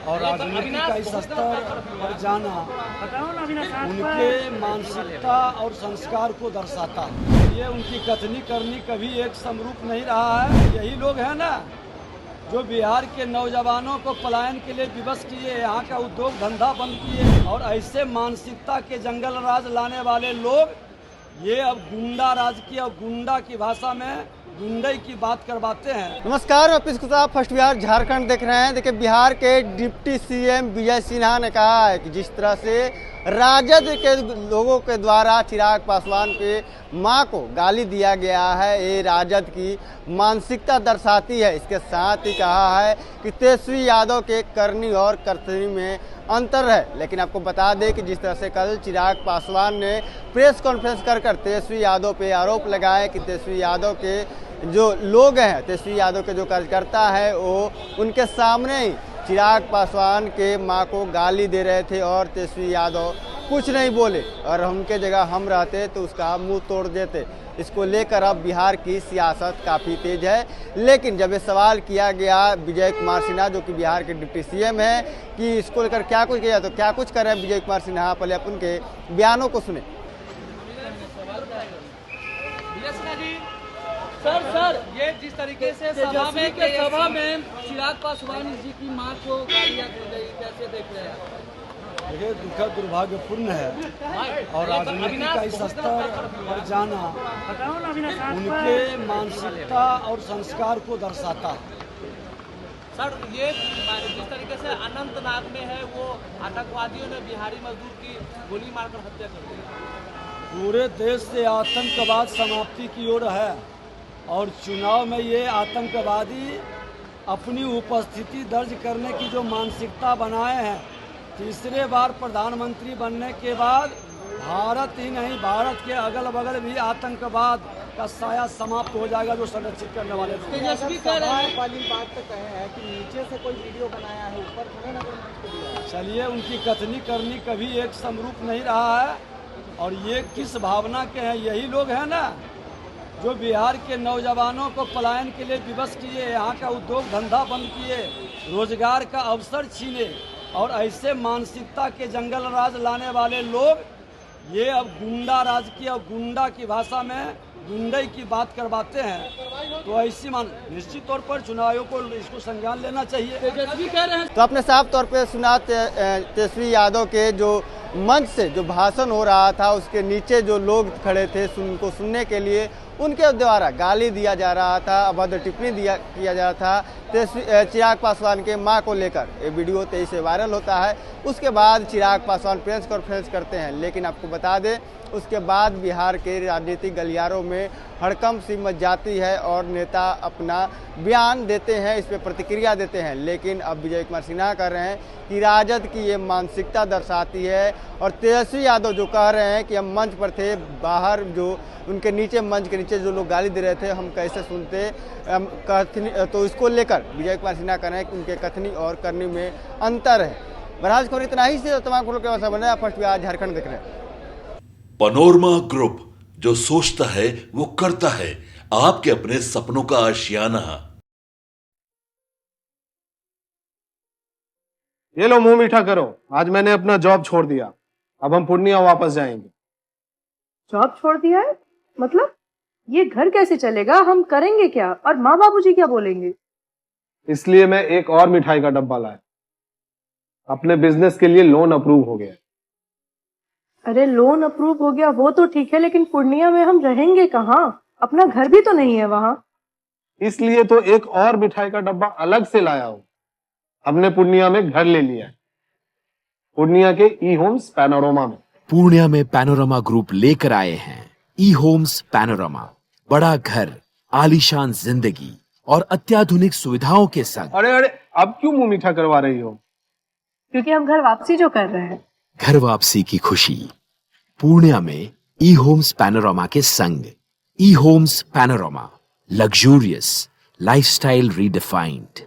और राजनीति का इस स्तर पर जाना उनके मानसिकता और संस्कार को दर्शाता है। ये उनकी कथनी करनी कभी एक समरूप नहीं रहा है। यही लोग हैं ना जो बिहार के नौजवानों को पलायन के लिए विवश किए, यहाँ का उद्योग धंधा बंद किए और ऐसे मानसिकता के जंगल राज लाने वाले लोग ये अब गुंडा राज की और गुंडा की भाषा में गुंडई की बात करवाते हैं। नमस्कार, मैं पीयूष गुप्ता, फर्स्ट बिहार झारखंड देख रहे हैं। देखिए, बिहार के डिप्टी सीएम विजय सिन्हा ने कहा है कि जिस तरह से राजद के लोगों के द्वारा चिराग पासवान के मां को गाली दिया गया है, ये राजद की मानसिकता दर्शाती है। इसके साथ ही कहा है कि तेजस्वी यादव के करनी और करतनी में अंतर है। लेकिन आपको बता दें कि जिस तरह से कल चिराग पासवान ने प्रेस कॉन्फ्रेंस कर तेजस्वी यादव पे आरोप लगाए कि तेजस्वी यादव के जो लोग हैं, तेजस्वी यादव के जो कार्यकर्ता है, वो उनके सामने ही चिराग पासवान के मां को गाली दे रहे थे और तेजस्वी यादव कुछ नहीं बोले और उनके जगह हम रहते तो उसका मुंह तोड़ देते। इसको लेकर अब बिहार की सियासत काफ़ी तेज है। लेकिन जब ये सवाल किया गया विजय कुमार सिन्हा, जो कि बिहार के डिप्टी सीएम है, कि इसको लेकर क्या कुछ किया, तो क्या कुछ कर रहे हैं विजय कुमार सिन्हा, पहले अपन के बयानों को सुने। सर ये जिस तरीके से सभा में चिराग पासवान जी की मां को गालियां दी गई, कैसे देख रहे हैं? देखिए, दुखद दुर्भाग्यपूर्ण है और राजनीति का इस स्तर पर जाना उनके मानसिकता और संस्कार को दर्शाता है। सर, ये जिस तरीके से अनंतनाग में है, वो आतंकवादियों ने बिहारी मजदूर की गोली मारकर हत्या कर दी। पूरे देश से आतंकवाद समाप्ति की ओर है और चुनाव में ये आतंकवादी अपनी उपस्थिति दर्ज करने की जो मानसिकता बनाए हैं, तीसरे बार प्रधानमंत्री बनने के बाद भारत ही नहीं, भारत के अगल बगल भी आतंकवाद का साया समाप्त हो जाएगा, जो संरक्षित करने वाले लोग। तेजस्वी कह रहे हैं वाली बात तो कहे हैं कि नीचे से कोई वीडियो बनाया है, ऊपर थोड़ा ना कोई। चलिए, उनकी कथनी करनी कभी एक समरूप नहीं रहा है और ये किस भावना के हैं। यही लोग हैं ना जो बिहार के नौजवानों को पलायन के लिए विवश किए, यहाँ का उद्योग धंधा बंद किए, रोजगार का अवसर छीने और ऐसे मानसिकता के जंगल राज लाने वाले लोग ये अब गुंडा राज की और गुंडा की भाषा में गुंडई की बात करवाते हैं। तो ऐसी निश्चित तौर पर चुनाव आयोग को इसको संज्ञान लेना चाहिए। तेजस्वी कह रहे हैं। तो आपने साफ तौर पे सुना तेजस्वी यादव के जो मंच से जो भाषण हो रहा था, उसके नीचे जो लोग खड़े थे उनको सुनने के लिए, उनके द्वारा गाली दिया जा रहा था, अभद्र टिप्पणी किया जा रहा था चिराग पासवान के मां को लेकर। ये वीडियो तेजी से वायरल होता है। उसके बाद चिराग पासवान प्रेस कॉन्फ्रेंस करते हैं। लेकिन आपको बता दें, उसके बाद बिहार के राजनीतिक गलियारों में हड़कंप सी मच जाती है और नेता अपना बयान देते हैं, इस पर प्रतिक्रिया देते हैं। लेकिन अब विजय कुमार सिन्हा कह रहे हैं कि राजद की ये मानसिकता दर्शाती है और तेजस्वी यादव जो कह रहे हैं कि हम मंच पर थे, बाहर जो उनके नीचे, मंच के नीचे जो लोग गाली दे रहे थे, हम कैसे सुनते कथनी। तो इसको लेकर विजय कुमार सिन्हा कह रहे हैं कि उनके कथनी और करनी में अंतर है। बहरहाल खबर इतना ही से तमाम खबरों के वास्ते बने फर्स्ट बिहार झारखंड देख रहे हैं। पनोरमा ग्रुप, जो सोचता है वो करता है। आपके अपने सपनों का आशियाना। ये लो, मुंह मीठा करो। आज मैंने अपना जॉब छोड़ दिया, अब हम पूर्णिया वापस जाएंगे। जॉब छोड़ दिया है? मतलब ये घर कैसे चलेगा? हम करेंगे क्या? और माँ बाबूजी क्या बोलेंगे? इसलिए मैं एक और मिठाई का डब्बा लाया। अपने बिजनेस के लिए लोन अप्रूव हो गया। अरे, लोन अप्रूव हो गया वो तो ठीक है, लेकिन पूर्णिया में हम रहेंगे कहाँ? अपना घर भी तो नहीं है वहाँ। इसलिए तो एक और मिठाई का डब्बा अलग से लाया हूँ। हमने पूर्णिया में घर ले लिया है, पूर्णिया के ई होम्स पैनोरमा में। पूर्णिया में पैनोरमा ग्रुप लेकर आए हैं ई होम्स पैनोरमा। बड़ा घर, आलीशान जिंदगी और अत्याधुनिक सुविधाओं के संग। अरे, अब क्यों मुंह मीठा करवा रही हो? क्योंकि हम घर वापसी जो कर रहे हैं। घर वापसी की खुशी पूर्णिया में ई होम्स पैनोरमा के संग। E Homes Panorama, luxurious lifestyle redefined.